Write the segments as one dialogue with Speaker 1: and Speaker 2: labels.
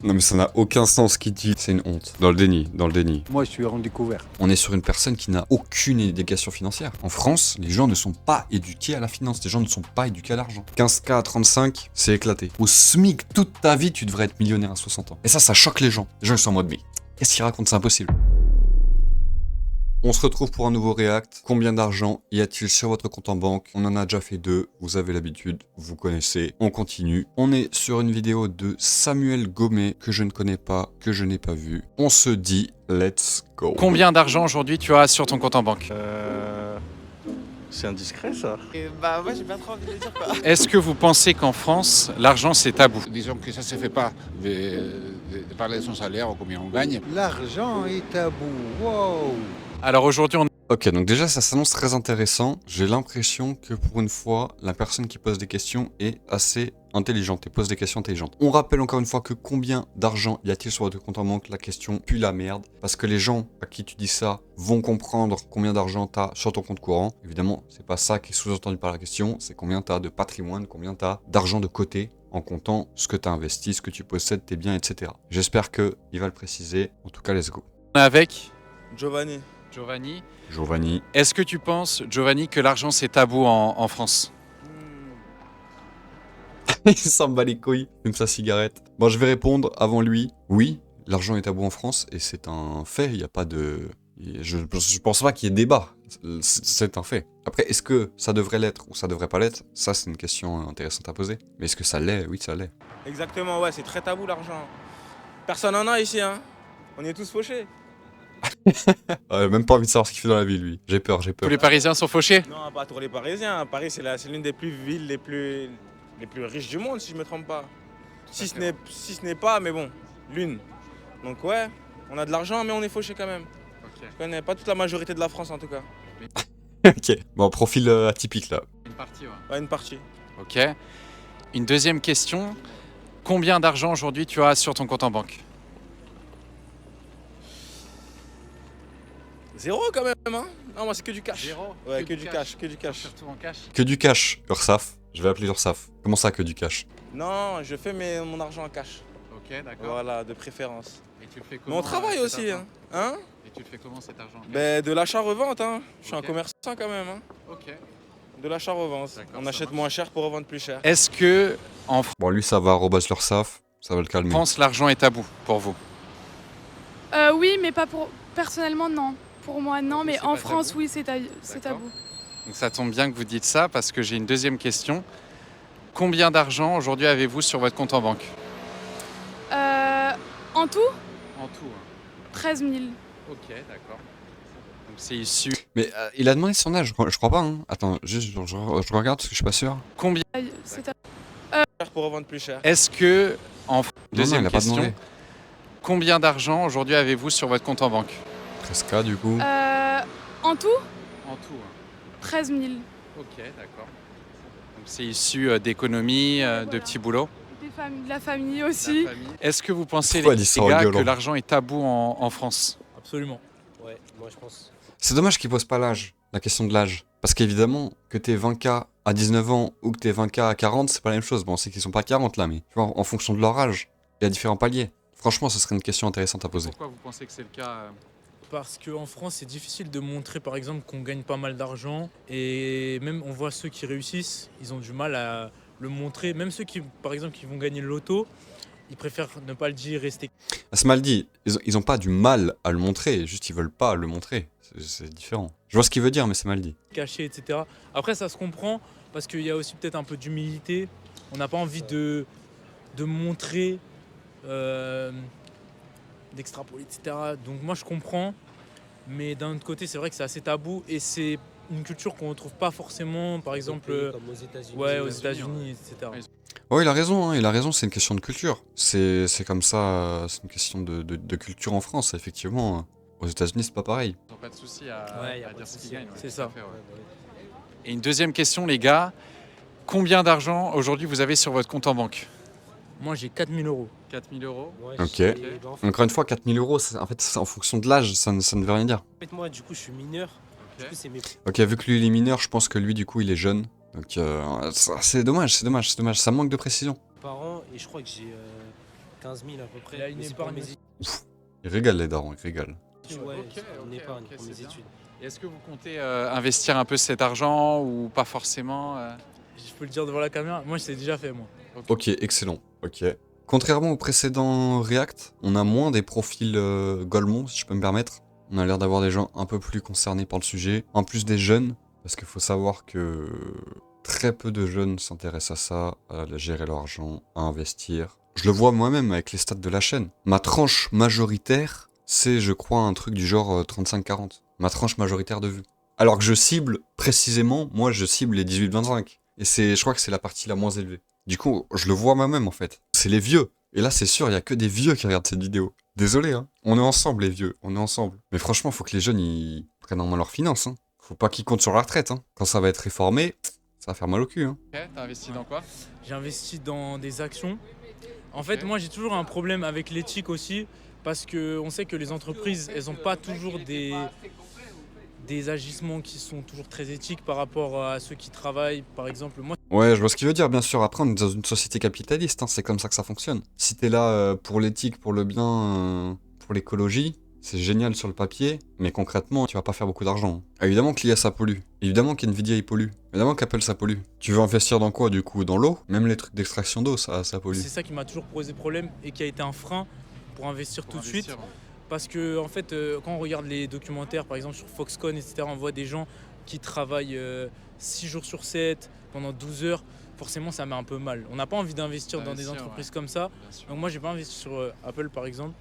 Speaker 1: Non mais ça n'a aucun sens ce qu'il dit, c'est une honte. Dans le déni, dans le déni.
Speaker 2: Moi, je suis en découvert.
Speaker 1: On est sur une personne qui n'a aucune éducation financière. En France, les gens ne sont pas éduqués à la finance, les gens ne sont pas éduqués à l'argent. 15K à 35, c'est éclaté. Au SMIC, toute ta vie, tu devrais être millionnaire à 60 ans. Et ça choque les gens. Les gens ils sont en mode, mais qu'est-ce qu'ils racontent, c'est impossible. On se retrouve pour un nouveau React. Combien d'argent y a-t-il sur votre compte en banque? On en a déjà fait 2, vous avez l'habitude, vous connaissez. On continue. On est sur une vidéo de Samuel Gomet, que je ne connais pas, que je n'ai pas vu. On se dit, let's go.
Speaker 3: Combien d'argent aujourd'hui tu as sur ton compte en banque?
Speaker 4: C'est indiscret ça.
Speaker 5: Bah ouais, j'ai pas trop envie de le dire quoi.
Speaker 3: Est-ce que vous pensez qu'en France, l'argent c'est tabou?
Speaker 6: Disons que ça ne se fait pas de parler de son salaire ou combien on gagne.
Speaker 2: L'argent est tabou. Wow.
Speaker 3: Alors aujourd'hui, on...
Speaker 1: Ok, donc déjà ça s'annonce très intéressant. J'ai l'impression que pour une fois, la personne qui pose des questions est assez intelligente et pose des questions intelligentes. On rappelle encore une fois que combien d'argent y a-t-il sur votre compte en banque? La question pue la merde. Parce que les gens à qui tu dis ça vont comprendre combien d'argent tu as sur ton compte courant. Évidemment, c'est pas ça qui est sous-entendu par la question. C'est combien tu as de patrimoine, combien tu as d'argent de côté en comptant ce que tu as investi, ce que tu possèdes, tes biens, etc. J'espère qu'il va le préciser. En tout cas, let's go.
Speaker 3: est avec
Speaker 5: Giovanni.
Speaker 3: Giovanni. Est-ce que tu penses, Giovanni, que l'argent c'est tabou en France?
Speaker 1: Il s'en bat les couilles, fume sa cigarette. Bon, je vais répondre avant lui. Oui, l'argent est tabou en France et c'est un fait. Il n'y a pas de... Je pense pas qu'il y ait débat. C'est un fait. Après, est-ce que ça devrait l'être ou ça devrait pas l'être? Ça, c'est une question intéressante à poser. Mais est-ce que ça l'est? Oui, ça l'est.
Speaker 5: Exactement, ouais, c'est très tabou l'argent. Personne en a ici, hein. On est tous fauchés.
Speaker 1: Même pas envie de savoir ce qu'il fait dans la vie, lui. J'ai peur, j'ai peur.
Speaker 3: Tous les Parisiens sont fauchés?
Speaker 5: Non, pas tous les Parisiens. Paris, c'est l'une des villes les plus riches du monde, si je me trompe pas. Si ce n'est pas, mais bon, l'une. Donc ouais, on a de l'argent, mais on est fauchés quand même.
Speaker 3: Ok.
Speaker 5: Je connais pas toute la majorité de la France en tout cas.
Speaker 1: Ok, bon, profil atypique là.
Speaker 3: Une partie, ouais.
Speaker 5: Ouais, une partie.
Speaker 3: Ok. Une deuxième question. Combien d'argent aujourd'hui tu as sur ton compte en banque?
Speaker 5: Zéro quand même, hein. Non, moi c'est que du cash.
Speaker 3: Zéro?
Speaker 5: Ouais, que du cash, que du cash.
Speaker 3: Surtout en cash.
Speaker 1: Que du cash, URSAF. Je vais appeler l'URSAF. Comment ça, que du cash?
Speaker 5: Non, je fais mon argent en cash.
Speaker 3: Ok, d'accord.
Speaker 5: Voilà, de préférence.
Speaker 3: Et tu le fais
Speaker 5: Mais
Speaker 3: comment?
Speaker 5: on travaille
Speaker 3: cet
Speaker 5: aussi,
Speaker 3: argent?
Speaker 5: hein.
Speaker 3: Et tu le fais comment cet argent?
Speaker 5: Ben, de l'achat-revente, hein. Je suis un
Speaker 3: Ok.
Speaker 5: commerçant quand même, hein.
Speaker 3: Ok.
Speaker 5: De l'achat-revente.
Speaker 3: D'accord,
Speaker 5: On
Speaker 3: ça
Speaker 5: achète
Speaker 3: marche.
Speaker 5: moins cher pour revendre plus cher.
Speaker 3: Est-ce que en
Speaker 1: Bon, lui, ça va, arrobas l'URSAF. Ça va le calmer.
Speaker 3: France, l'argent est tabou pour vous?
Speaker 7: Oui, mais pas pour... Personnellement, non. Pour moi, non,
Speaker 3: Pour vous,
Speaker 7: mais
Speaker 3: c'est
Speaker 7: en
Speaker 3: pas
Speaker 7: France,
Speaker 3: tabou
Speaker 7: oui, c'est
Speaker 3: D'accord.
Speaker 7: tabou.
Speaker 3: Donc ça tombe bien que vous dites ça parce que j'ai une deuxième question. Combien d'argent aujourd'hui avez-vous sur votre compte en banque?
Speaker 7: En tout,
Speaker 3: En tout.
Speaker 7: 13 000.
Speaker 3: Ok, d'accord. Donc c'est issu.
Speaker 1: Mais il a demandé son âge, je crois pas. Hein. Attends, juste, je regarde parce que je suis pas sûr.
Speaker 3: Combien?
Speaker 7: C'est tabou.
Speaker 5: Cher pour revendre plus cher.
Speaker 3: Est-ce que en deuxième
Speaker 1: il a pas
Speaker 3: question,
Speaker 1: demandé.
Speaker 3: combien d'argent aujourd'hui avez-vous sur votre compte en banque?
Speaker 1: 13K du coup.
Speaker 7: En tout,
Speaker 3: En tout.
Speaker 7: 13 000.
Speaker 3: Ok, d'accord. Donc c'est issu d'économies, de
Speaker 7: Voilà.
Speaker 3: petits boulots.
Speaker 7: De la famille aussi.
Speaker 3: Est-ce que vous pensez
Speaker 1: Pourquoi
Speaker 3: les
Speaker 1: elle dit ça en
Speaker 3: gars
Speaker 1: rigolant
Speaker 3: que l'argent est tabou en France?
Speaker 8: Absolument. Ouais, moi je pense.
Speaker 1: C'est dommage qu'il pose pas l'âge, la question de l'âge. Parce qu'évidemment, que t'aies 20K à 19 ans ou que t'aies 20K à 40, c'est pas la même chose. Bon, c'est qu'ils sont pas 40 là, mais tu vois, en fonction de leur âge, il y a différents paliers. Franchement, ce serait une question intéressante à poser.
Speaker 3: Pourquoi vous pensez que c'est le cas?
Speaker 8: Parce qu'en France, c'est difficile de montrer par exemple qu'on gagne pas mal d'argent. Et même on voit ceux qui réussissent, ils ont du mal à le montrer. Même ceux qui, par exemple, qui vont gagner le loto, ils préfèrent ne pas le dire, rester
Speaker 1: Ah, c'est mal dit. Ils ont pas du mal à le montrer, juste ils veulent pas le montrer. C'est différent. Je vois ce qu'il veut dire, mais c'est mal dit.
Speaker 8: cachés, etc. Après, ça se comprend parce qu'il y a aussi peut-être un peu d'humilité. On n'a pas envie de montrer, d'extrapoler, etc. Donc moi, je comprends. Mais d'un autre côté, c'est vrai que c'est assez tabou et c'est une culture qu'on ne retrouve pas forcément, par exemple,
Speaker 9: comme aux États-Unis.
Speaker 8: ouais, aux États-Unis, etc.
Speaker 1: Ouais, il a raison, c'est une question de culture. C'est comme ça, c'est une question de culture en France, effectivement. Aux États-Unis, c'est pas pareil.
Speaker 3: Ils n'ont pas de souci à,
Speaker 8: Ouais, y a
Speaker 3: à
Speaker 8: pas
Speaker 3: dire
Speaker 8: de
Speaker 3: ce
Speaker 8: souci.
Speaker 3: qu'ils gagnent.
Speaker 8: C'est
Speaker 3: tout
Speaker 8: ça.
Speaker 3: à fait, ouais. Et une deuxième question, les gars. Combien d'argent aujourd'hui vous avez sur votre compte en banque?
Speaker 8: Moi, j'ai 4 000 euros.
Speaker 3: 4 000 euros.
Speaker 9: Ouais,
Speaker 1: Ok.
Speaker 9: en fait,
Speaker 1: Encore une fois, 4 000 euros, en fait, en fonction de l'âge, ça ne veut rien dire.
Speaker 9: moi, du coup, je suis mineur. Du coup, c'est mes
Speaker 1: Ok, vu que lui, il est mineur, je pense que lui, du coup, il est jeune. Donc, c'est dommage. Ça manque de précision.
Speaker 9: parents et je crois que j'ai 15 000 à peu près.
Speaker 8: Il a une
Speaker 9: Mais c'est pour
Speaker 8: épargne.
Speaker 9: mes
Speaker 1: Ils régalent les darons, ils régalent.
Speaker 9: études. Ouais,
Speaker 3: Ok,
Speaker 9: c'est pour une
Speaker 3: ok,
Speaker 9: épargne
Speaker 3: ok,
Speaker 9: pour
Speaker 3: c'est
Speaker 9: mes
Speaker 3: bien.
Speaker 9: études.
Speaker 3: Et est-ce que vous comptez investir un peu cet argent ou pas forcément
Speaker 8: Je peux le dire devant la caméra. Moi, c'est déjà fait, moi.
Speaker 1: Ok, excellent. Ok. Contrairement au précédent React, on a moins des profils Golemont, si je peux me permettre. On a l'air d'avoir des gens un peu plus concernés par le sujet. En plus des jeunes, parce qu'il faut savoir que très peu de jeunes s'intéressent à ça, à gérer leur argent, à investir. Je le vois moi-même avec les stats de la chaîne. Ma tranche majoritaire, c'est je crois un truc du genre 35-40. Ma tranche majoritaire de vues. Alors que je cible précisément, moi je cible les 18-25. Et je crois que c'est la partie la moins élevée. Du coup, je le vois moi-même en fait. C'est les vieux. Et là, c'est sûr, il y a que des vieux qui regardent cette vidéo. Désolé, hein. On est ensemble, les vieux. On est ensemble. Mais franchement, faut que les jeunes, ils prennent en main leurs finances, hein. Faut pas qu'ils comptent sur la retraite, hein. Quand ça va être réformé, ça va faire mal au cul, hein.
Speaker 3: Ok, t'as investi dans quoi?
Speaker 8: J'ai investi dans des actions. En fait, moi, j'ai toujours un problème avec l'éthique aussi, parce qu'on sait que les entreprises, elles n'ont pas toujours des agissements qui sont toujours très éthiques par rapport à ceux qui travaillent. Par exemple, moi,
Speaker 1: Ouais, je vois ce qu'il veut dire, bien sûr. Après, on est dans une société capitaliste, hein. C'est comme ça que ça fonctionne. Si t'es là pour l'éthique, pour le bien, pour l'écologie, c'est génial sur le papier, mais concrètement, tu vas pas faire beaucoup d'argent. Évidemment que l'IA ça pollue. Évidemment qu'NVIDIA il pollue. Évidemment qu'Apple ça pollue. Tu veux investir dans quoi du coup? Dans l'eau? Même les trucs d'extraction d'eau, ça pollue.
Speaker 8: c'est ça qui m'a toujours posé problème et qui a été un frein pour investir tout de suite. Parce que, en fait, quand on regarde les documentaires, par exemple sur Foxconn, etc., on voit des gens qui travaillent 6 jours sur 7, pendant 12 heures. Forcément, ça met un peu mal. On n'a pas envie d'investir dans des entreprises comme ça.
Speaker 3: Bien sûr.
Speaker 8: Donc, moi, j'ai pas investi sur Apple, par exemple.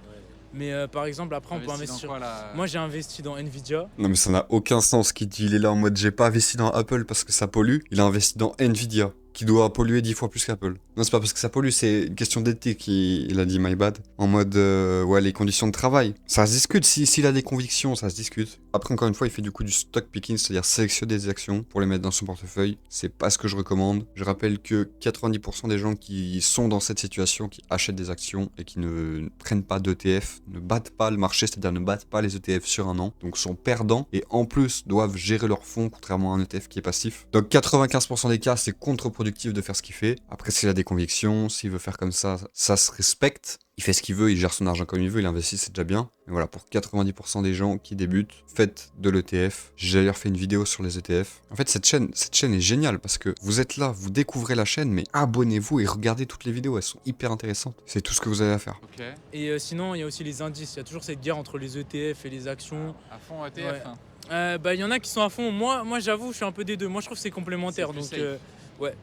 Speaker 8: Mais par exemple, après, on peut
Speaker 3: Investi dans
Speaker 8: investir.
Speaker 3: quoi, là
Speaker 8: Moi, j'ai investi dans Nvidia.
Speaker 1: Non mais ça n'a aucun sens qu'il dit. Il est là en mode j'ai pas investi dans Apple parce que ça pollue. Il a investi dans Nvidia, qui doit polluer 10 fois plus qu'Apple. Non, c'est pas parce que ça pollue, c'est une question d'éthique, il a dit my bad. En mode, ouais, les conditions de travail. Ça se discute, s'il a des convictions, ça se discute. Après, encore une fois, il fait du coup du stock picking, c'est-à-dire sélectionner des actions pour les mettre dans son portefeuille. C'est pas ce que je recommande. Je rappelle que 90% des gens qui sont dans cette situation, qui achètent des actions et qui ne prennent pas d'ETF, ne battent pas le marché, c'est-à-dire ne battent pas les ETF sur un an, donc sont perdants et en plus doivent gérer leurs fonds, contrairement à un ETF qui est passif. Donc 95% des cas, c'est contre-productif de faire ce qu'il fait. Après, s'il a des convictions, s'il veut faire comme ça, ça se respecte. Il fait ce qu'il veut, il gère son argent comme il veut, il investit, c'est déjà bien. Mais voilà, pour 90% des gens qui débutent, faites de l'ETF. J'ai d'ailleurs fait une vidéo sur les ETF. En fait, cette chaîne est géniale parce que vous êtes là, vous découvrez la chaîne, mais abonnez-vous et regardez toutes les vidéos, elles sont hyper intéressantes. C'est tout ce que vous avez à faire.
Speaker 3: Ok.
Speaker 8: Et sinon, il y a aussi les indices. Il y a toujours cette guerre entre les ETF et les actions.
Speaker 3: À fond ETF.
Speaker 8: Ouais.
Speaker 3: Hein.
Speaker 8: Bah, il y en a qui sont à fond. Moi, j'avoue, je suis un peu des deux. Moi, je trouve que c'est complémentaire.
Speaker 3: C'est plus
Speaker 8: Donc,
Speaker 3: safe.
Speaker 8: ouais.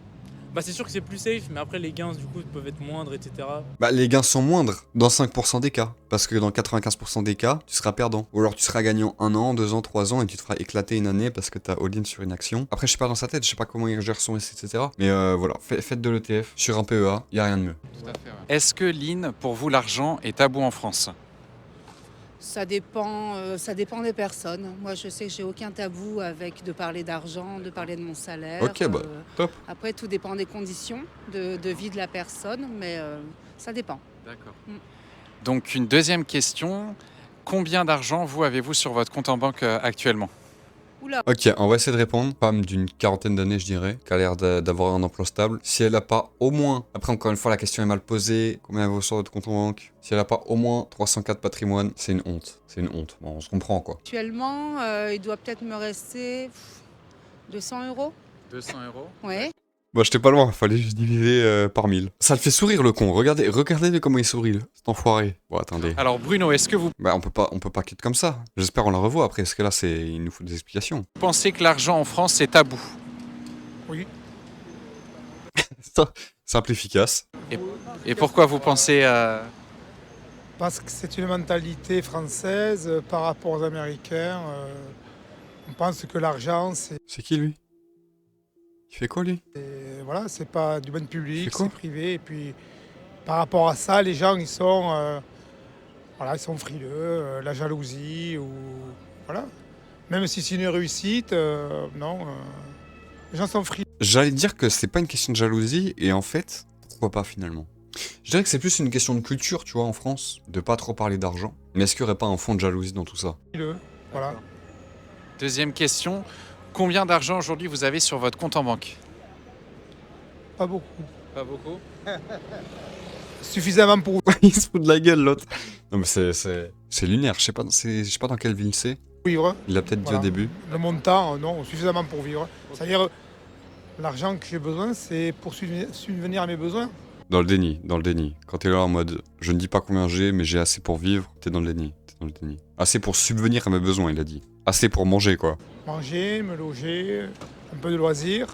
Speaker 8: Bah, c'est sûr que c'est plus safe, mais après, les gains, du coup, peuvent être moindres, etc.
Speaker 1: Bah, les gains sont moindres dans 5% des cas. Parce que dans 95% des cas, tu seras perdant. Ou alors tu seras gagnant 1 an, 2 ans, 3 ans et tu te feras éclater une année parce que t'as all-in sur une action. Après, je sais pas dans sa tête, je sais pas comment il gère son risque, etc. Mais voilà, faites de l'ETF sur un PEA, y a rien de mieux.
Speaker 3: Tout à fait. Ouais. Est-ce que, Lynn, pour vous, l'argent est tabou en France?
Speaker 10: Ça dépend des personnes. Moi, je sais que j'ai aucun tabou avec de parler d'argent, de parler de mon salaire.
Speaker 1: Ok, bah, top.
Speaker 10: Après, tout dépend des conditions de vie de la personne, mais ça dépend.
Speaker 3: D'accord.
Speaker 10: Mm.
Speaker 3: Donc, une deuxième question. Combien d'argent, vous, avez-vous sur votre compte en banque actuellement?
Speaker 10: Oula,
Speaker 1: Ok, on va essayer de répondre. Femme d'une quarantaine d'années, je dirais, qui a l'air d'avoir un emploi stable. Si elle a pas au moins, après encore une fois, la question est mal posée, combien elle vaut sur votre compte en banque? Si elle a pas au moins 304 patrimoine, c'est une honte. C'est une honte. Bon, on se comprend quoi.
Speaker 10: actuellement, il doit peut-être me rester 200 €.
Speaker 3: 200 euros.
Speaker 10: Ouais.
Speaker 1: Bah, j'étais pas loin, fallait juste diviser par 1000. Ça le fait sourire le con, regardez comment il sourit, là, cet enfoiré. Bon, attendez.
Speaker 3: Alors, Bruno, est-ce que vous
Speaker 1: Bah, on peut pas quitter comme ça. J'espère on la revoit après, parce que là, il nous faut des explications.
Speaker 3: pensez que l'argent en France, c'est tabou?
Speaker 1: Ça, simple, efficace.
Speaker 3: Et pourquoi vous pensez
Speaker 11: Parce que c'est une mentalité française par rapport aux Américains. On pense que l'argent,
Speaker 1: C'est qui lui? Il fait quoi lui?
Speaker 11: voilà, c'est pas du bien public,
Speaker 1: C'est quoi
Speaker 11: c'est privé. Et puis par rapport à ça, les gens ils sont frileux, la jalousie ou voilà. Même si c'est une réussite, non, les gens sont frileux.
Speaker 1: J'allais dire que c'est pas une question de jalousie, et en fait, pourquoi pas finalement? Je dirais que c'est plus une question de culture, tu vois, en France, de pas trop parler d'argent. Mais est-ce qu'il y aurait pas un fond de jalousie dans tout ça?
Speaker 11: Voilà.
Speaker 3: Deuxième question. Combien d'argent aujourd'hui vous avez sur votre compte en banque?
Speaker 11: Pas beaucoup.
Speaker 3: Pas beaucoup.
Speaker 11: suffisamment pour
Speaker 1: Il se fout de la gueule, l'autre. Non, mais c'est lunaire. Je sais pas dans quelle ville c'est.
Speaker 11: vivre.
Speaker 1: Il l'a peut-être
Speaker 11: Voilà.
Speaker 1: dit au début.
Speaker 11: Le montant, non, suffisamment pour vivre. C'est-à-dire, l'argent que j'ai besoin, c'est pour subvenir à mes besoins.
Speaker 1: Dans le déni, dans le déni. Quand t'es là en mode, je ne dis pas combien j'ai, mais j'ai assez pour vivre, t'es dans le déni. T'es dans le déni. Assez pour subvenir à mes besoins, il a dit. Assez pour manger, quoi.
Speaker 11: Manger, me loger, un peu de loisirs.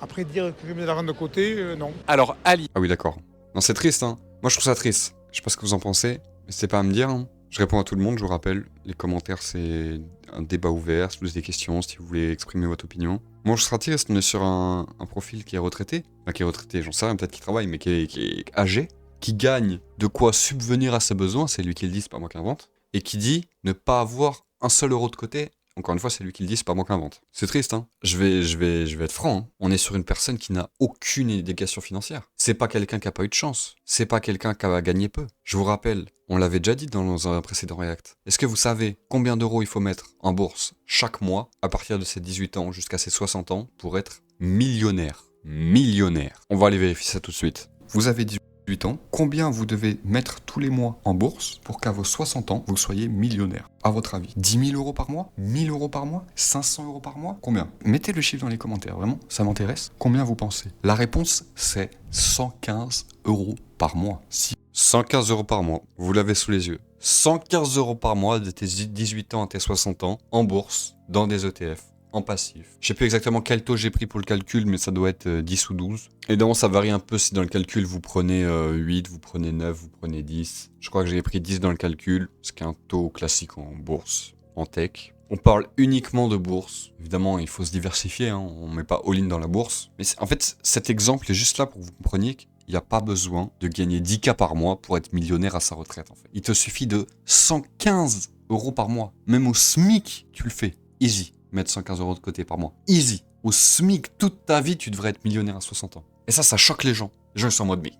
Speaker 11: Après, dire que je mets de l'argent de côté, non.
Speaker 3: Alors, Ali,
Speaker 1: Ah oui, d'accord. Non, c'est triste, hein. Moi, je trouve ça triste. Je sais pas ce que vous en pensez. N'hésitez pas à me dire, hein. Je réponds à tout le monde, je vous rappelle. Les commentaires, c'est un débat ouvert. Si vous avez des questions, si vous voulez exprimer votre opinion. Moi, je serais triste. On est sur un profil qui est retraité. Enfin, qui est retraité, j'en sais rien, peut-être qu'il travaille, mais qui est âgé. Qui gagne de quoi subvenir à ses besoins. C'est lui qui le dit, c'est pas moi qui invente. Et qui dit ne pas avoir un seul euro de côté. Encore une fois, c'est lui qui le dit, c'est pas moi qui invente. C'est triste, hein. Je vais être franc, hein. On est sur une personne qui n'a aucune éducation financière. C'est pas quelqu'un qui a pas eu de chance. C'est pas quelqu'un qui a gagné peu. Je vous rappelle, on l'avait déjà dit dans un précédent React. Est-ce que vous savez combien d'euros il faut mettre en bourse chaque mois à partir de ses 18 ans jusqu'à ses 60 ans pour être millionnaire? Millionnaire. On va aller vérifier ça tout de suite. Vous avez 18 ans, combien vous devez mettre tous les mois en bourse pour qu'à vos 60 ans, vous soyez millionnaire? À votre avis, 10 000 euros par mois? 1 000 euros par mois? 500 euros par mois? Combien? Mettez le chiffre dans les commentaires, vraiment, ça m'intéresse. Combien vous pensez? La réponse, c'est 115 euros par mois. 115 euros par mois, vous l'avez sous les yeux. 115 euros par mois de tes 18 ans à tes 60 ans, en bourse, dans des ETF. En passif. Je sais plus exactement quel taux j'ai pris pour le calcul, mais ça doit être 10 ou 12. Évidemment, ça varie un peu si dans le calcul vous prenez 8, vous prenez 9, vous prenez 10. Je crois que j'ai pris 10 dans le calcul, ce qui est un taux classique en bourse, en tech. On parle uniquement de bourse. Évidemment, il faut se diversifier, hein. On met pas all-in dans la bourse. Mais en fait, cet exemple est juste là pour que vous compreniez qu'il n'y a pas besoin de gagner 10K par mois pour être millionnaire à sa retraite. En fait. Il te suffit de 115 euros par mois. Même au SMIC, tu le fais. Easy. Mettre 115 euros de côté par mois. Easy. Au SMIC, toute ta vie, tu devrais être millionnaire à 60 ans. Et ça choque les gens. Les gens, ils sont en mode, mais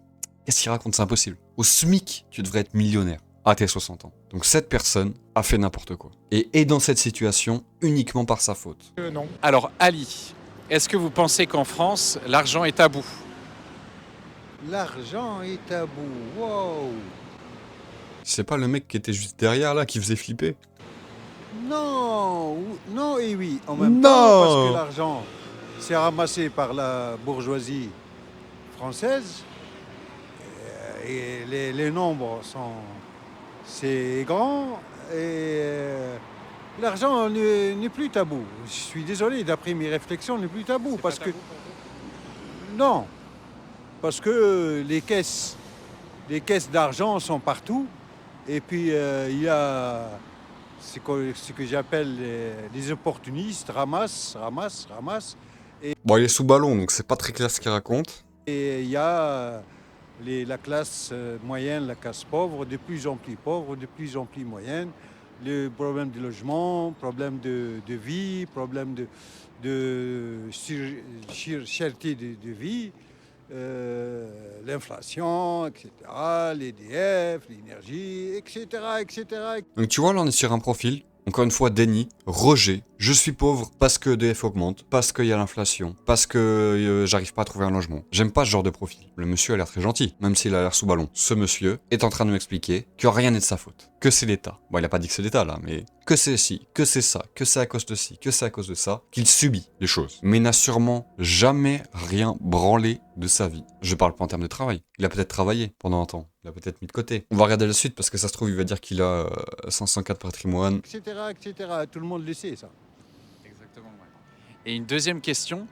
Speaker 1: qu'est-ce qu'ils racontent? C'est impossible. Au SMIC, tu devrais être millionnaire à tes 60 ans. Donc cette personne a fait n'importe quoi. Et est dans cette situation uniquement par sa faute.
Speaker 11: Non.
Speaker 3: alors Ali, est-ce que vous pensez qu'en France, l'argent est tabou?
Speaker 2: L'argent est tabou. Wow.
Speaker 1: C'est pas le mec qui était juste derrière là qui faisait flipper?
Speaker 2: Non, non et oui. En même
Speaker 1: Non.
Speaker 2: temps, parce que l'argent, c'est ramassé par la bourgeoisie française. Et les nombres sont... C'est grand. Et l'argent n'est plus tabou. Je suis désolé, d'après mes réflexions, n'est plus tabou. Parce que... Non. Parce que les caisses d'argent sont partout. Et puis, il y a ce que j'appelle les opportunistes, ramassent.
Speaker 1: Bon, il est sous ballon, donc c'est pas très clair ce qu'il raconte.
Speaker 2: Et il y a la classe moyenne, la classe pauvre, de plus en plus pauvre, de plus en plus moyenne. Le problème du logement, problème de vie, problème de cherté de vie. L'inflation, etc., l'EDF, l'énergie, etc., etc.
Speaker 1: Donc tu vois, là on est sur un profil, encore une fois déni, rejet, je suis pauvre parce que EDF augmente, parce qu'il y a l'inflation, parce que j'arrive pas à trouver un logement. J'aime pas ce genre de profil. Le monsieur a l'air très gentil, même s'il a l'air sous ballon. Ce monsieur est en train de m'expliquer que rien n'est de sa faute, que c'est l'État. Bon, il a pas dit que c'est l'État là, mais que c'est ci, que c'est ça, que c'est à cause de ci, que c'est à cause de ça, qu'il subit les choses. Mais n'a sûrement jamais rien branlé de sa vie. Je parle pas en termes de travail. Il a peut-être travaillé pendant un temps. Il a peut-être mis de côté. On va regarder la suite parce que ça se trouve, il va dire qu'il a 504 patrimoine.
Speaker 2: Etc., etc. Tout le monde le sait, ça.
Speaker 3: Exactement, ouais. Et une deuxième question.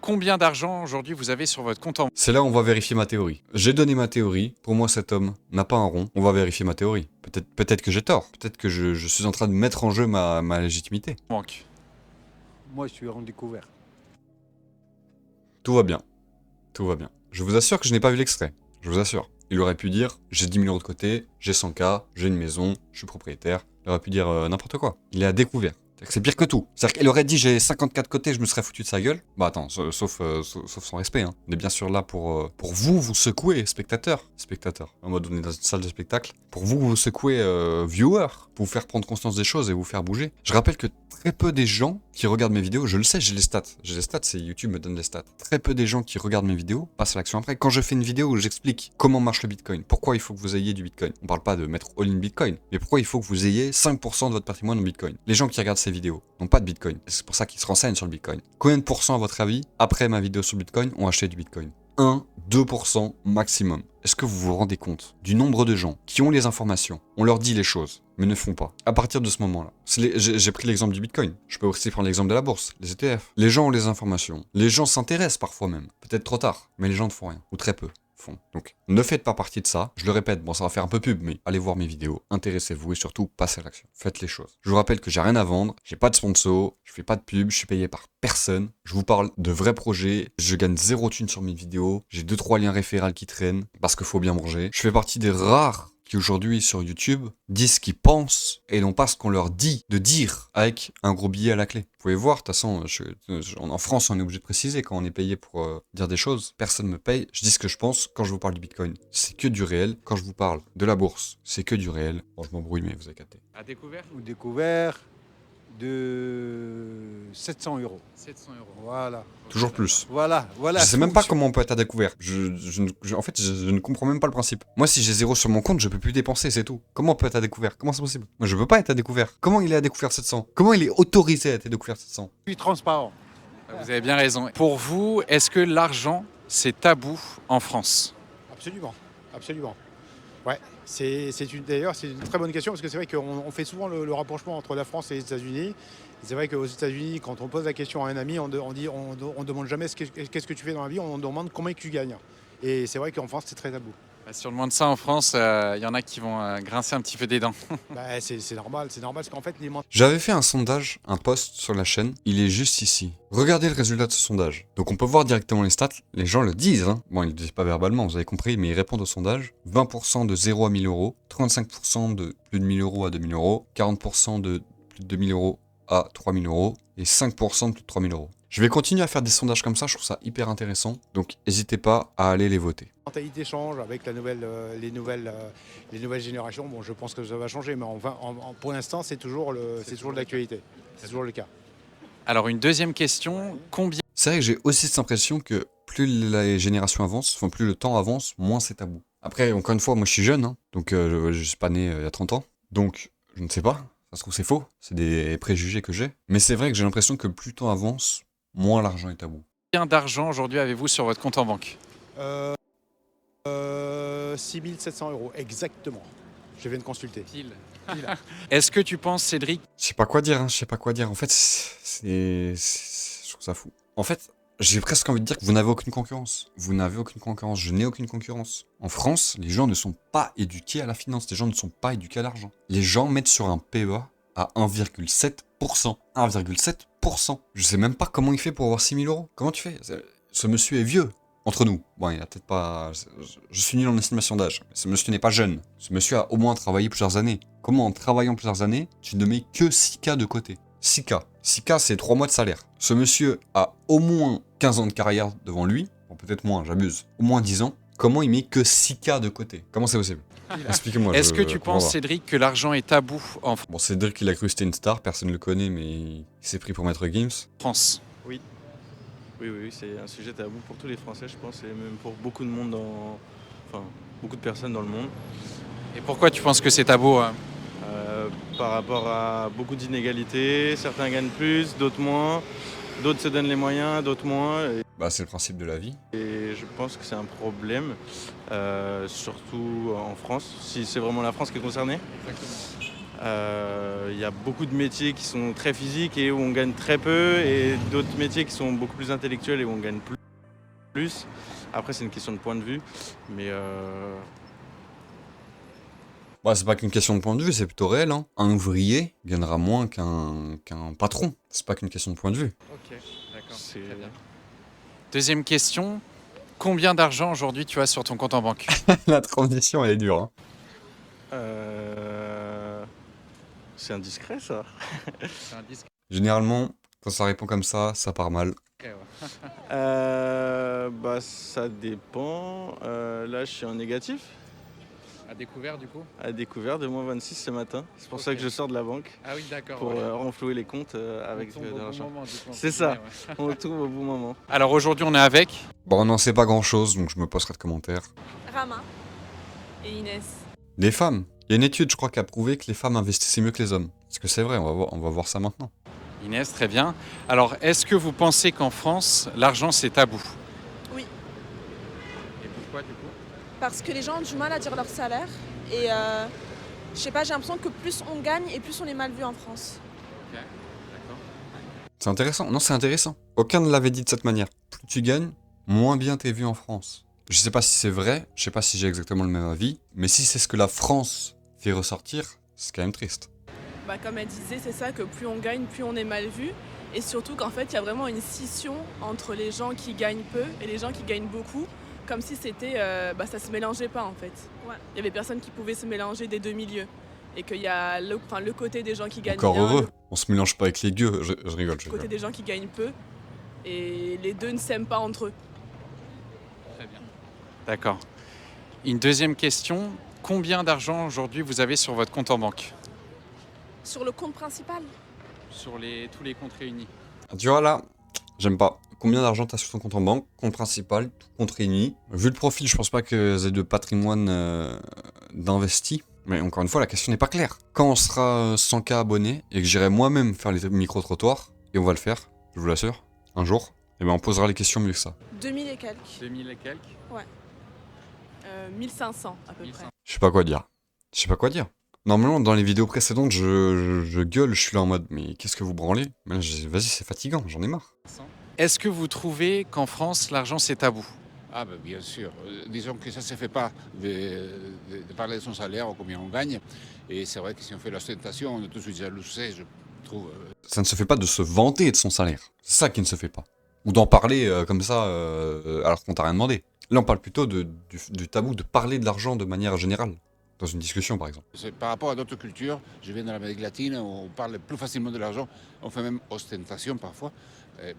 Speaker 3: Combien d'argent aujourd'hui vous avez sur votre compte en...
Speaker 1: C'est là où on va vérifier ma théorie. J'ai donné ma théorie. Pour moi, cet homme n'a pas un rond. On va vérifier ma théorie. Peut-être que j'ai tort. Peut-être que je suis en train de mettre en jeu ma légitimité.
Speaker 3: banque?
Speaker 2: Moi, je suis en découvert.
Speaker 1: Tout va bien. Tout va bien. Je vous assure que je n'ai pas vu l'extrait. Je vous assure. Il aurait pu dire, j'ai 10 000 euros de côté, j'ai 100K, j'ai une maison, je suis propriétaire. Il aurait pu dire n'importe quoi. Il est à découvert. C'est pire que tout. C'est-à-dire qu'elle aurait dit j'ai 54 côtés, je me serais foutu de sa gueule. Bah attends, sauf son respect. Hein. On est bien sûr là pour vous secouer, spectateurs. Spectateurs. En mode on est dans une salle de spectacle. Pour vous secouer, viewers. Pour vous faire prendre conscience des choses et vous faire bouger. Je rappelle que très peu des gens qui regardent mes vidéos, je le sais, j'ai les stats. J'ai les stats, c'est YouTube me donne les stats. Très peu des gens qui regardent mes vidéos passent à l'action après. Quand je fais une vidéo où j'explique comment marche le Bitcoin, pourquoi il faut que vous ayez du Bitcoin. On parle pas de mettre all-in Bitcoin, mais pourquoi il faut que vous ayez 5% de votre patrimoine en Bitcoin. Les gens qui regardent ces vidéos n'ont pas de Bitcoin. C'est pour ça qu'ils se renseignent sur le Bitcoin. Combien de pourcents, à votre avis, après ma vidéo sur le Bitcoin, ont acheté du Bitcoin? 1-2% maximum. Est-ce que vous vous rendez compte du nombre de gens qui ont les informations, on leur dit les choses, mais ne font pas? À partir de ce moment-là, j'ai pris l'exemple du Bitcoin. Je peux aussi prendre l'exemple de la bourse, les ETF. Les gens ont les informations. Les gens s'intéressent parfois même. Peut-être trop tard, mais les gens ne font rien. Ou très peu font. Donc, ne faites pas partie de ça. Je le répète, bon, ça va faire un peu pub, mais allez voir mes vidéos, intéressez-vous et surtout, passez à l'action. Faites les choses. Je vous rappelle que j'ai rien à vendre, j'ai pas de sponsor, je fais pas de pub, je suis payé par personne. Je vous parle de vrais projets, je gagne 0 thune sur mes vidéos, j'ai 2-3 liens référents qui traînent, parce qu'il faut bien manger. Je fais partie des rares qui aujourd'hui sur YouTube disent ce qu'ils pensent et non pas ce qu'on leur dit de dire avec un gros billet à la clé. Vous pouvez voir, de toute façon, en France, on est obligé de préciser quand on est payé pour dire des choses. Personne me paye, je dis ce que je pense quand je vous parle du Bitcoin. C'est que du réel. Quand je vous parle de la bourse, c'est que du réel. Bon, je m'embrouille, mais vous avez capté.
Speaker 3: À découvert
Speaker 2: Ou découvert de 700 euros.
Speaker 3: 700 euros.
Speaker 2: Voilà.
Speaker 1: Toujours plus.
Speaker 2: Voilà.
Speaker 1: Je sais même pas comment on peut être à découvert. En fait, je ne comprends même pas le principe. Moi, si j'ai 0 sur mon compte, je peux plus dépenser, c'est tout. Comment on peut être à découvert? Comment c'est possible? Moi, je veux pas être à découvert. Comment il est à découvert 700? Comment il est autorisé à être à découvert 700?
Speaker 2: Je suis transparent.
Speaker 3: Vous avez bien raison. Pour vous, est-ce que l'argent, c'est tabou en France?
Speaker 12: Absolument, absolument. Ouais, d'ailleurs, c'est une très bonne question parce que c'est vrai qu'on fait souvent le rapprochement entre la France et les États-Unis. C'est vrai qu'aux États-Unis, quand on pose la question à un ami, on demande jamais qu'est-ce que tu fais dans la vie, on demande combien tu gagnes. Et c'est vrai qu'en France, c'est très tabou.
Speaker 3: Sur le moins de ça, en France, il y en a qui vont grincer un petit peu des dents.
Speaker 12: C'est normal parce qu'en fait,
Speaker 1: J'avais fait un sondage, un post sur la chaîne, il est juste ici. Regardez le résultat de ce sondage. Donc on peut voir directement les stats, les gens le disent, hein. Bon, ils le disent pas verbalement, vous avez compris, mais ils répondent au sondage. 20% de 0 à 1000 euros, 35% de plus de 1000 euros à 2000 euros, 40% de plus de 2000 euros à 3000 euros et 5% de plus de 3000 euros. Je vais continuer à faire des sondages comme ça, je trouve ça hyper intéressant. Donc n'hesitez pas à aller les voter.
Speaker 12: La mentalité change avec les nouvelles générations. Bon, je pense que ça va changer, mais pour l'instant, c'est toujours de l'actualité. C'est toujours le cas.
Speaker 3: Alors une deuxième question, combien...
Speaker 1: C'est vrai que j'ai aussi cette impression que plus les générations avancent, enfin plus le temps avance, moins c'est tabou. Après, encore une fois, moi je suis jeune, hein, donc je suis pas né il y a 30 ans. Donc, je ne sais pas, ça se trouve c'est faux, c'est des préjugés que j'ai. Mais c'est vrai que j'ai l'impression que plus le temps avance, moins l'argent est tabou.
Speaker 3: Combien d'argent aujourd'hui avez-vous sur votre compte en banque?
Speaker 12: 6 700 euros, exactement. Je viens de consulter.
Speaker 3: Pile. Est-ce que tu penses, Cédric...
Speaker 1: Je sais pas quoi dire, hein, je sais pas quoi dire. En fait, je trouve ça fou. En fait, j'ai presque envie de dire que vous n'avez aucune concurrence. Vous n'avez aucune concurrence, je n'ai aucune concurrence. En France, les gens ne sont pas éduqués à la finance, les gens ne sont pas éduqués à l'argent. Les gens mettent sur un PEA à 1,7%. 1,7%. Je sais même pas comment il fait pour avoir 6000 euros. Comment tu fais? Ce monsieur est vieux. Entre nous. Bon, il a peut-être pas... Je suis nul en estimation d'âge. Ce monsieur n'est pas jeune. Ce monsieur a au moins travaillé plusieurs années. Comment, en travaillant plusieurs années, tu ne mets que 6K de côté? 6K. 6K, c'est 3 mois de salaire. Ce monsieur a au moins 15 ans de carrière devant lui. Bon, peut-être moins, j'abuse. Au moins 10 ans. Comment il met que 6K de côté? Comment c'est possible? Expliquez-moi.
Speaker 3: Est-ce que tu penses, Cédric, que l'argent est tabou en France?
Speaker 1: Bon, Cédric, il a cru que c'était une star. Personne ne le connaît, mais il s'est pris pour Maître Gims.
Speaker 3: France.
Speaker 4: Oui. Oui, c'est un sujet tabou pour tous les Français, je pense, et même pour beaucoup de monde, beaucoup de personnes dans le monde.
Speaker 3: Et pourquoi tu penses que c'est tabou hein?
Speaker 4: Par rapport à beaucoup d'inégalités, certains gagnent plus, d'autres moins, d'autres se donnent les moyens, d'autres moins.
Speaker 1: Bah, c'est le principe de la vie.
Speaker 4: Et je pense que c'est un problème, surtout en France, si c'est vraiment la France qui est concernée.
Speaker 3: Exactement.
Speaker 4: Il y a beaucoup de métiers qui sont très physiques et où on gagne très peu, et d'autres métiers qui sont beaucoup plus intellectuels et où on gagne plus. Après, c'est une question de point de vue, mais...
Speaker 1: Bah, c'est pas qu'une question de point de vue, c'est plutôt réel. Hein. Un ouvrier gagnera moins qu'un patron. C'est pas qu'une question de point de vue.
Speaker 3: Ok, d'accord. Très bien. Deuxième question, combien d'argent aujourd'hui tu as sur ton compte en banque?
Speaker 1: La transition, elle est dure. Hein.
Speaker 4: C'est indiscret ça.
Speaker 3: C'est indiscret.
Speaker 1: Généralement, quand ça répond comme ça part mal.
Speaker 3: Ouais.
Speaker 4: Bah ça dépend. Là je suis en négatif.
Speaker 3: À découvert du coup?
Speaker 4: À découvert de moins 26 ce matin. C'est pour ça
Speaker 3: Ok.
Speaker 4: que je sors de la banque.
Speaker 3: Ah oui, d'accord.
Speaker 4: Pour
Speaker 3: voilà.
Speaker 4: renflouer les comptes avec
Speaker 3: On tombe
Speaker 4: de
Speaker 3: au bon
Speaker 4: l'argent.
Speaker 3: moment, du coup,
Speaker 4: C'est
Speaker 3: entre
Speaker 4: ça,
Speaker 3: guillemets, ouais.
Speaker 4: on trouve au bon moment.
Speaker 3: Alors aujourd'hui, on est avec.
Speaker 1: Bon, on n'en sait pas grand-chose, donc je me poserai de commentaires.
Speaker 13: Rama et Inès.
Speaker 1: Les femmes. Il y a une étude, je crois, qui a prouvé que les femmes investissaient mieux que les hommes. Est-ce que c'est vrai? On va voir ça maintenant.
Speaker 3: Inès, très bien. Alors, est-ce que vous pensez qu'en France, l'argent, c'est tabou?
Speaker 13: Oui,
Speaker 3: Et pourquoi du coup?
Speaker 13: parce que les gens ont du mal à dire leur salaire et je sais pas, j'ai l'impression que plus on gagne et plus on est mal vu en France.
Speaker 3: Ok, d'accord.
Speaker 1: C'est intéressant. Non, c'est intéressant. Aucun ne l'avait dit de cette manière. Plus tu gagnes, moins bien t'es vu en France. Je sais pas si c'est vrai, je sais pas si j'ai exactement le même avis, mais si c'est ce que la France fait ressortir, c'est quand même triste.
Speaker 14: Bah, comme elle disait, c'est ça, que plus on gagne, plus on est mal vu. Et surtout qu'en fait, il y a vraiment une scission entre les gens qui gagnent peu et les gens qui gagnent beaucoup. Comme si c'était, ça se mélangeait pas en fait.
Speaker 13: Ouais.
Speaker 14: Il y avait personne qui pouvait se mélanger des deux milieux. Et qu'il y a le côté des gens qui gagnent
Speaker 1: Encore
Speaker 14: bien,
Speaker 1: heureux. On se mélange pas avec les gueux. Je rigole, je
Speaker 14: le côté
Speaker 1: rigole.
Speaker 14: des gens qui gagnent peu. Et les deux ne s'aiment pas entre eux.
Speaker 3: Très bien. D'accord. Une deuxième question. Combien d'argent aujourd'hui vous avez sur votre compte en banque?
Speaker 13: Sur le compte principal,
Speaker 3: Sur tous les comptes réunis.
Speaker 1: Tu vois là, j'aime pas. Combien d'argent t'as sur ton compte en banque? Compte principal, tout compte réuni. Vu le profil, je pense pas que c'est de patrimoine d'investi. Mais encore une fois, la question n'est pas claire. Quand on sera 100K abonnés et que j'irai moi-même faire les micro-trottoirs, et on va le faire, je vous l'assure, un jour, et ben on posera les questions mieux que ça.
Speaker 13: 2000 et quelques.
Speaker 3: 2000 et quelques?
Speaker 13: Ouais.
Speaker 14: 1500 à peu près.
Speaker 1: Je sais pas quoi dire. Je sais pas quoi dire. Normalement, dans les vidéos précédentes, je gueule, je suis là en mode, mais qu'est-ce que vous branlez? Mais là, vas-y, c'est fatigant, j'en ai marre.
Speaker 3: Est-ce que vous trouvez qu'en France, l'argent, c'est tabou?
Speaker 6: Ah ben bien sûr. Disons que ça ne se fait pas de parler de son salaire ou combien on gagne. Et c'est vrai que si on fait l'ostentation, on est tout de suite jaloux, je trouve.
Speaker 1: Ça ne se fait pas de se vanter de son salaire. C'est ça qui ne se fait pas. Ou d'en parler comme ça alors qu'on t'a rien demandé. Là, on parle plutôt du tabou de parler de l'argent de manière générale. Dans une discussion, par exemple.
Speaker 6: C'est par rapport à d'autres cultures, je viens de l'Amérique latine, où on parle plus facilement de l'argent, on fait même ostentation parfois.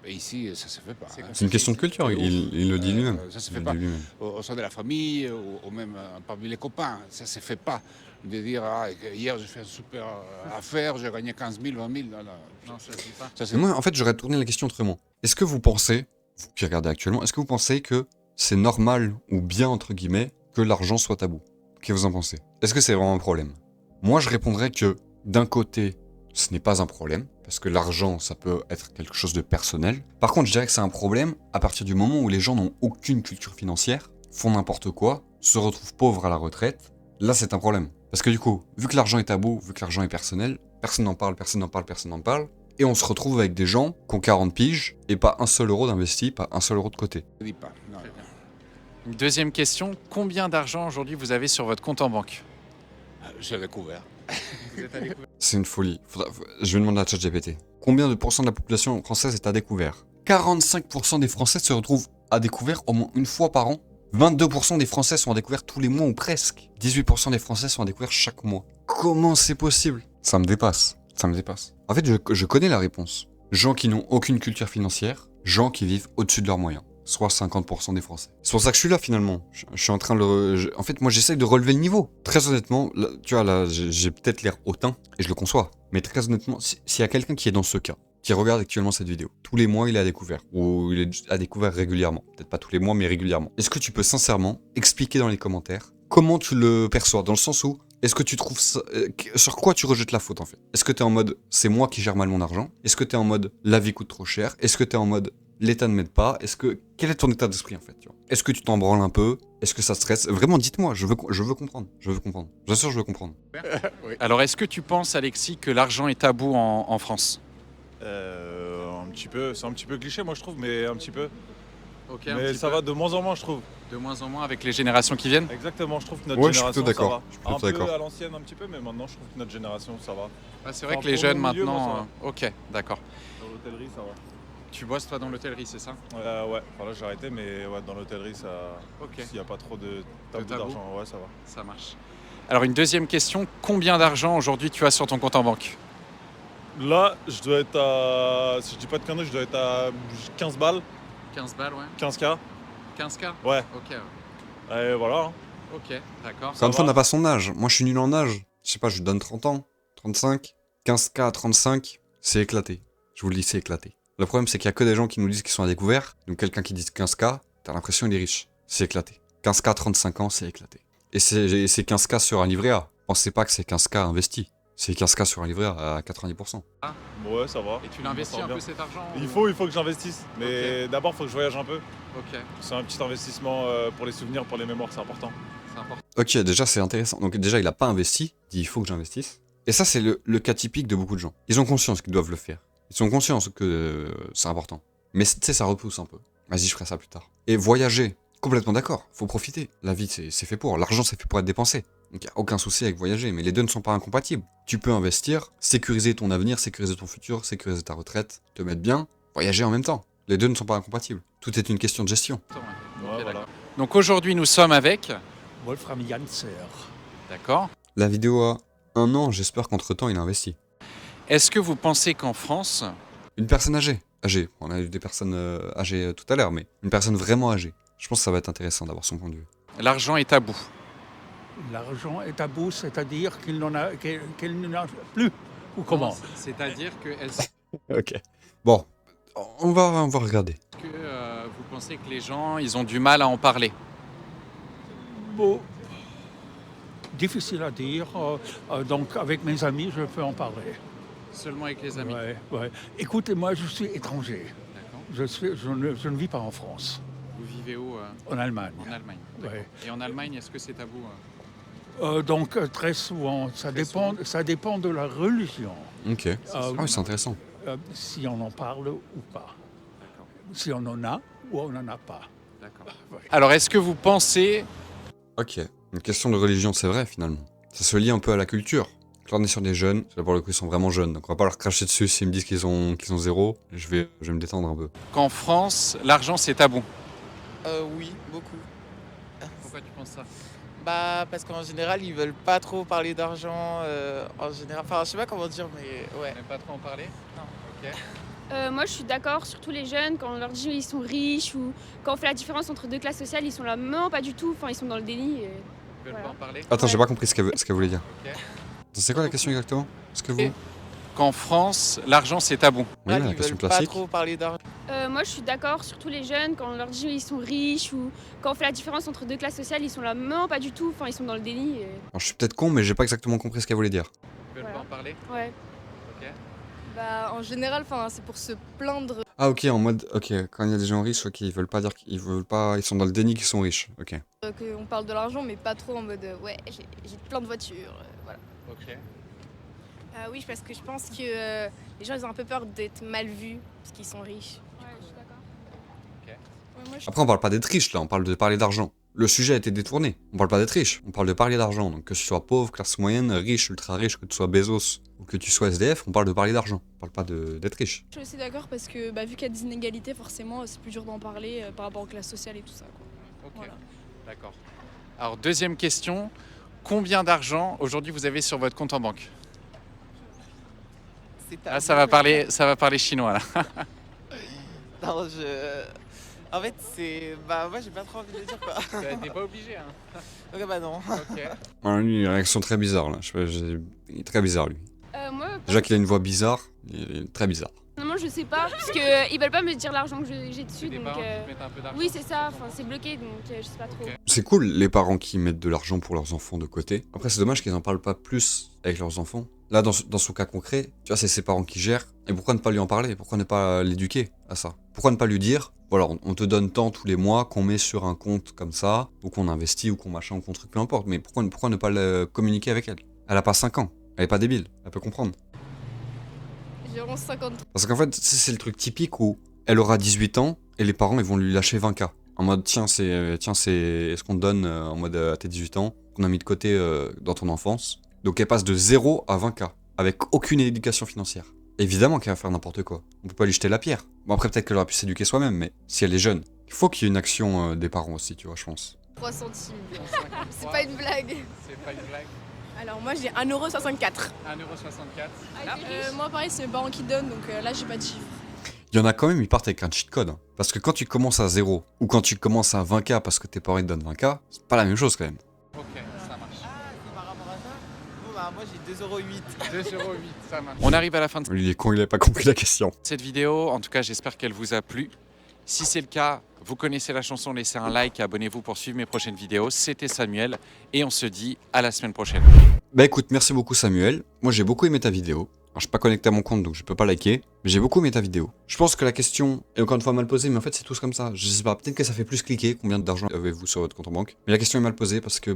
Speaker 6: Et ici, ça ne se fait pas.
Speaker 1: C'est une question de culture, il le dit lui-même.
Speaker 6: Ça ne se fait pas. Au sein de la famille, ou même parmi les copains, ça ne se fait pas. De dire, hier j'ai fait une super affaire, j'ai gagné 15 000, 20 000.
Speaker 3: Non, ça se dit pas.
Speaker 1: Et moi, en fait, j'aurais tourné la question autrement. Est-ce que vous pensez, vous qui regardez actuellement, est-ce que vous pensez que c'est normal ou bien, entre guillemets, que l'argent soit tabou? Qu'est-ce que vous en pensez? Est-ce que c'est vraiment un problème? Moi, je répondrais que, d'un côté, ce n'est pas un problème, parce que l'argent, ça peut être quelque chose de personnel. Par contre, je dirais que c'est un problème à partir du moment où les gens n'ont aucune culture financière, font n'importe quoi, se retrouvent pauvres à la retraite. Là, c'est un problème. Parce que du coup, vu que l'argent est tabou, vu que l'argent est personnel, personne n'en parle, personne n'en parle, personne n'en parle, et on se retrouve avec des gens qui ont 40 piges, et pas un seul euro d'investi, pas un seul euro de côté.
Speaker 6: Je ne dis pas, non.
Speaker 3: Une deuxième question. Combien d'argent aujourd'hui vous avez sur votre compte en banque?
Speaker 6: J'ai découvert.
Speaker 3: Vous êtes à découvert.
Speaker 1: C'est une folie. Je vais demander à ChatGPT. Combien de pourcents de la population française est à découvert? 45% des Français se retrouvent à découvert au moins une fois par an. 22% des Français sont à découvert tous les mois ou presque. 18% des Français sont à découvert chaque mois. Comment c'est possible? Ça me dépasse. Ça me dépasse. En fait, je connais la réponse. Gens qui n'ont aucune culture financière, gens qui vivent au-dessus de leurs moyens. Soit 50% des Français. C'est pour ça que je suis là finalement. Je suis en train de en fait, moi j'essaye de relever le niveau. Très honnêtement, là, tu vois, là, j'ai peut-être l'air hautain, et je le conçois. Mais très honnêtement, s'il y a quelqu'un qui est dans ce cas, qui regarde actuellement cette vidéo, tous les mois il est à découvert, ou il est à découvert régulièrement. Peut-être pas tous les mois, mais régulièrement. Est-ce que tu peux sincèrement expliquer dans les commentaires comment tu le perçois? Dans le sens où, est-ce que tu trouves ça, sur quoi tu rejettes la faute en fait? Est-ce que tu es en mode, c'est moi qui gère mal mon argent? Est-ce que tu es en mode, la vie coûte trop cher? Est-ce que tu es en mode, l'État ne m'aide pas? Quel est ton état d'esprit en fait? Est-ce que tu t'en branles un peu? Est-ce que ça stresse? Vraiment, dites-moi, je veux comprendre. Je veux comprendre. Bien sûr, je veux comprendre.
Speaker 3: Oui. Alors, est-ce que tu penses, Alexis, que l'argent est tabou en France?
Speaker 15: Un petit peu, c'est un petit peu cliché moi je trouve, mais un petit peu.
Speaker 3: Ok,
Speaker 15: mais ça va de moins en moins je trouve.
Speaker 3: De moins en moins avec les générations qui viennent?
Speaker 15: Exactement, je trouve que notre
Speaker 1: Ouais,
Speaker 15: génération
Speaker 1: je suis plutôt
Speaker 15: ça va.
Speaker 1: d'accord.
Speaker 15: Un peu à l'ancienne un petit peu, mais maintenant je trouve que notre génération ça va.
Speaker 3: Ah, c'est vrai
Speaker 15: Enfin,
Speaker 3: que les
Speaker 15: pour
Speaker 3: jeunes
Speaker 15: mon milieu,
Speaker 3: maintenant...
Speaker 15: moi,
Speaker 3: Ok, d'accord.
Speaker 15: Dans l'hôtellerie ça va.
Speaker 3: Tu bosses toi dans l'hôtellerie, c'est ça?
Speaker 15: Ouais, enfin là j'ai arrêté, mais ouais, dans l'hôtellerie ça...
Speaker 3: Ok.
Speaker 15: S'il n'y a pas trop de tabou
Speaker 3: tabou.
Speaker 15: d'argent, ouais ça va.
Speaker 3: Ça marche. Alors une deuxième question, combien d'argent aujourd'hui tu as sur ton compte en banque?
Speaker 15: Là, je dois être à. Si je dis pas de conneries, je dois être à 15 balles.
Speaker 3: 15 balles, ouais.
Speaker 15: 15K.
Speaker 3: 15K?
Speaker 15: Ouais.
Speaker 3: Ok,
Speaker 15: Et voilà.
Speaker 3: ok, d'accord.
Speaker 1: Encore une fois, on n'a pas son âge. Moi, je suis nul en âge. Je sais pas, je lui donne 30 ans, 35. 15K à 35, c'est éclaté. Je vous le dis, c'est éclaté. Le problème, c'est qu'il y a que des gens qui nous disent qu'ils sont à découvert. Donc quelqu'un qui dit 15K, t'as l'impression qu'il est riche. C'est éclaté. 15K à 35 ans, c'est éclaté. Et c'est 15K sur un livret A. Pensez pas que c'est 15K investi. C'est 15K sur un livret A à 90%.
Speaker 15: Ouais, ça va.
Speaker 3: Et tu l'investis un peu cet argent?
Speaker 15: Il faut que j'investisse. Mais d'abord, il faut que je voyage un peu.
Speaker 3: Ok.
Speaker 15: C'est un petit investissement pour les souvenirs, pour les mémoires, c'est important.
Speaker 3: C'est important.
Speaker 1: Ok, déjà, c'est intéressant. Donc déjà, il a pas investi. Il dit, il faut que j'investisse. Et ça, c'est le cas typique de beaucoup de gens. Ils ont conscience qu'ils doivent le faire. Ils sont conscients que c'est important. Mais tu sais, ça repousse un peu. Vas-y, je ferai ça plus tard. Et voyager, complètement d'accord. Faut profiter. La vie, c'est fait pour. L'argent, c'est fait pour être dépensé. Donc, il n'y a aucun souci avec voyager. Mais les deux ne sont pas incompatibles. Tu peux investir, sécuriser ton avenir, sécuriser ton futur, sécuriser ta retraite, te mettre bien, voyager en même temps. Les deux ne sont pas incompatibles. Tout est une question de gestion.
Speaker 3: Ok, d'accord. Donc aujourd'hui, nous sommes avec
Speaker 16: Wolfram Janzer.
Speaker 3: D'accord.
Speaker 1: La vidéo a 1 an. J'espère qu'entre-temps, il a investi.
Speaker 3: Est-ce que vous pensez qu'en France,
Speaker 1: Une personne âgée. Âgée. On a eu des personnes âgées tout à l'heure, mais une personne vraiment âgée. Je pense que ça va être intéressant d'avoir son point de vue.
Speaker 3: l'argent est tabou?
Speaker 16: L'argent est tabou, c'est-à-dire qu'il n'en a plus. Ou comment?
Speaker 3: C'est-à-dire que
Speaker 1: Ok. Bon, on va regarder.
Speaker 3: Est-ce que vous pensez que les gens, ils ont du mal à en parler?
Speaker 16: Bon, difficile à dire. Donc, avec mes amis, je peux en parler.
Speaker 3: Seulement avec les amis?
Speaker 16: Ouais. Écoutez, moi, je suis étranger. Je ne vis pas en France.
Speaker 3: Vous vivez où?
Speaker 16: En Allemagne.
Speaker 3: En Allemagne.
Speaker 16: Ouais.
Speaker 3: Et en Allemagne, est-ce que c'est tabou?
Speaker 16: Donc, très souvent, ça dépend de la religion.
Speaker 1: Ok. Oui, c'est intéressant.
Speaker 16: Si on en parle ou pas. Si on en a ou on n'en a pas.
Speaker 3: D'accord. Alors, est-ce que vous pensez...
Speaker 1: Ok. Une question de religion, c'est vrai, finalement. Ça se lie un peu à la culture. Là, on est sur des jeunes. Là, pour le coup, ils sont vraiment jeunes. Donc, on va pas leur cracher dessus s'ils me disent qu'ils ont 0. Je vais me détendre un peu.
Speaker 3: Qu'en France, l'argent, c'est tabou?
Speaker 17: Oui, beaucoup.
Speaker 3: Pourquoi tu penses ça?
Speaker 17: Bah, parce qu'en général, ils veulent pas trop parler d'argent. En général, enfin, je sais pas comment dire, mais ouais.
Speaker 3: Mais pas trop en parler?
Speaker 17: Non.
Speaker 3: Ok.
Speaker 18: Moi, je suis d'accord, surtout les jeunes, quand on leur dit ils sont riches ou quand on fait la différence entre deux classes sociales, ils sont là, non, pas du tout, enfin, ils sont dans le déni.
Speaker 3: Ils veulent pas en parler?
Speaker 1: Attends, j'ai pas compris ce qu'elle voulait dire.
Speaker 3: Ok.
Speaker 1: C'est quoi la question exactement? Est-ce que vous...
Speaker 3: Qu'en France, l'argent, c'est tabou?
Speaker 1: Oui, la
Speaker 17: Ils
Speaker 1: question
Speaker 17: veulent pas
Speaker 1: classique.
Speaker 17: trop parler d'argent.
Speaker 18: Moi, je suis d'accord, surtout les jeunes, quand on leur dit ils sont riches ou quand on fait la différence entre deux classes sociales, ils sont là, non, pas du tout, enfin, ils sont dans le déni.
Speaker 1: Alors, je suis peut-être con, mais j'ai pas exactement compris ce qu'elle voulait dire.
Speaker 3: Ils veulent pas en parler?
Speaker 18: Ouais.
Speaker 3: Ok.
Speaker 19: Bah, en général, c'est pour se plaindre.
Speaker 1: Ah, ok, en mode... Ok, quand il y a des gens riches, ok, ils veulent pas dire qu'ils veulent pas... Ils sont dans le déni qu'ils sont riches. Ok.
Speaker 19: Qu'on parle de l'argent, mais pas trop en mode ouais, j'ai plein de voitures. Voilà.
Speaker 3: Ok.
Speaker 19: Oui, parce que je pense que les gens ils ont un peu peur d'être mal vus parce qu'ils sont riches.
Speaker 18: Ouais, je suis d'accord.
Speaker 1: Après, on parle pas d'être riche, là, on parle de parler d'argent. Le sujet a été détourné. On parle pas d'être riche, on parle de parler d'argent. Donc que tu sois pauvre, classe moyenne, riche, ultra riche, que tu sois Bezos ou que tu sois SDF, on parle de parler d'argent. On parle pas d'être riche.
Speaker 14: Je suis aussi d'accord parce que vu qu'il y a des inégalités, forcément, c'est plus dur d'en parler par rapport aux classes sociales et tout ça. Quoi.
Speaker 3: Ok.
Speaker 14: Voilà.
Speaker 3: D'accord. Alors, deuxième question. Combien d'argent aujourd'hui vous avez sur votre compte en banque? Ah, ça va parler chinois là.
Speaker 17: Non, en fait, c'est... Bah, moi, j'ai pas trop envie de le dire, quoi.
Speaker 3: T'es pas obligé, hein.
Speaker 17: Ok, bah non.
Speaker 3: Ok.
Speaker 1: Alors, lui, il a une réaction très bizarre, là. Il est très bizarre, lui.
Speaker 18: Moi,
Speaker 1: Déjà qu'il a une voix bizarre, il est très bizarre.
Speaker 18: personnellement, je sais pas, parce que ils veulent pas me dire l'argent que j'ai dessus,
Speaker 3: Des
Speaker 18: donc.
Speaker 3: parents qui te mettent un peu d'argent.
Speaker 18: Oui, c'est ça, enfin, c'est bloqué, donc je sais pas trop.
Speaker 1: C'est cool, les parents qui mettent de l'argent pour leurs enfants de côté. Après, c'est dommage qu'ils en parlent pas plus avec leurs enfants. Là, dans son cas concret, tu vois, c'est ses parents qui gèrent. Et pourquoi ne pas lui en parler? Pourquoi ne pas l'éduquer à ça? Pourquoi ne pas lui dire, voilà, on te donne tant tous les mois qu'on met sur un compte comme ça, ou qu'on investit, ou qu'on machin, ou qu'on truc, peu importe. Mais pourquoi ne pas le communiquer avec elle? Elle a pas 5 ans. Elle est pas débile. Elle peut comprendre.
Speaker 19: J'ai 50.
Speaker 1: Parce qu'en fait, c'est le truc typique où elle aura 18 ans et les parents ils vont lui lâcher 20K. En mode, tiens, c'est ce qu'on te donne en mode à tes 18 ans, qu'on a mis de côté dans ton enfance. Donc elle passe de 0 à 20K, avec aucune éducation financière. Évidemment qu'elle va faire n'importe quoi. On peut pas lui jeter la pierre. Bon après peut-être qu'elle aurait pu s'éduquer soi-même, mais si elle est jeune, il faut qu'il y ait une action des parents aussi, tu vois, je pense.
Speaker 19: 3 centimes. C'est pas une blague.
Speaker 3: C'est pas une blague.
Speaker 14: Alors moi j'ai 1,64 €.
Speaker 3: 1,64 €.
Speaker 14: Moi pareil, c'est mes parents qui donnent, donc là j'ai pas de chiffre.
Speaker 1: Il y en a quand même, ils partent avec un cheat code. Hein. Parce que quand tu commences à 0 ou quand tu commences à 20K parce que tes parents te donnent 20K, c'est pas la même chose quand même.
Speaker 3: Ok, ça marche.
Speaker 17: Par rapport à ça, bon, bah, moi j'ai 2,08 €.
Speaker 3: 2,08 €, ça marche. On arrive à la fin de
Speaker 1: Lui, il est con, il a pas compris la question.
Speaker 3: cette vidéo. En tout cas, j'espère qu'elle vous a plu. Si c'est le cas, vous connaissez la chanson, laissez un like et abonnez-vous pour suivre mes prochaines vidéos. C'était Samuel et on se dit à la semaine prochaine.
Speaker 1: Bah écoute, merci beaucoup Samuel. Moi j'ai beaucoup aimé ta vidéo. Alors je suis pas connecté à mon compte donc je peux pas liker, mais j'ai beaucoup aimé ta vidéo. Je pense que la question est encore une fois mal posée, mais en fait c'est tous comme ça. Je sais pas, peut-être que ça fait plus cliquer, combien d'argent avez-vous sur votre compte en banque. Mais la question est mal posée parce que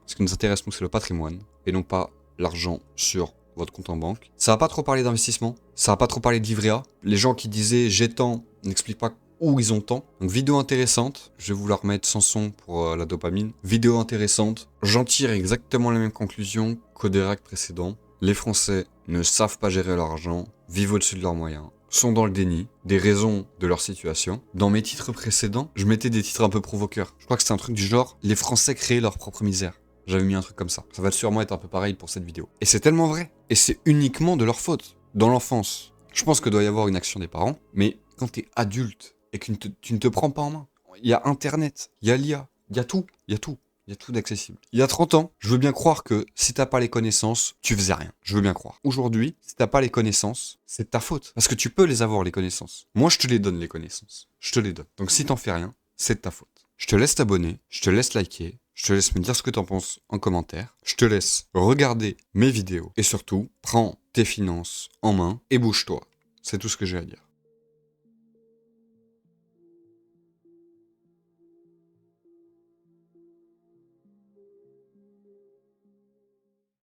Speaker 1: ce qui nous intéresse nous c'est le patrimoine et non pas l'argent sur votre compte en banque. Ça va pas trop parler d'investissement, ça va pas trop parler de livret A. Les gens qui disaient j'ai tant n'expliquent pas où ils ont tant. Donc vidéo intéressante, je vais vous la remettre sans son pour la dopamine. Vidéo intéressante, j'en tire exactement les mêmes conclusions qu'au direct précédent. Les Français ne savent pas gérer leur argent, vivent au-dessus de leurs moyens, sont dans le déni, des raisons de leur situation. Dans mes titres précédents, je mettais des titres un peu provoqueurs. Je crois que c'est un truc du genre, les Français créent leur propre misère. J'avais mis un truc comme ça. Ça va sûrement être un peu pareil pour cette vidéo. Et c'est tellement vrai. Et c'est uniquement de leur faute. Dans l'enfance, je pense que doit y avoir une action des parents, mais quand t'es adulte et que tu ne te prends pas en main, il y a Internet, il y a l'IA, il y a tout, il y a tout. Il y a tout d'accessible. Il y a 30 ans, je veux bien croire que si t'as pas les connaissances, tu faisais rien. Je veux bien croire. Aujourd'hui, si t'as pas les connaissances, c'est de ta faute. Parce que tu peux les avoir, les connaissances. Moi, je te les donne, les connaissances. Je te les donne. Donc si t'en fais rien, c'est de ta faute. Je te laisse t'abonner, je te laisse liker, je te laisse me dire ce que t'en penses en commentaire, je te laisse regarder mes vidéos, et surtout, prends tes finances en main et bouge-toi. C'est tout ce que j'ai à dire.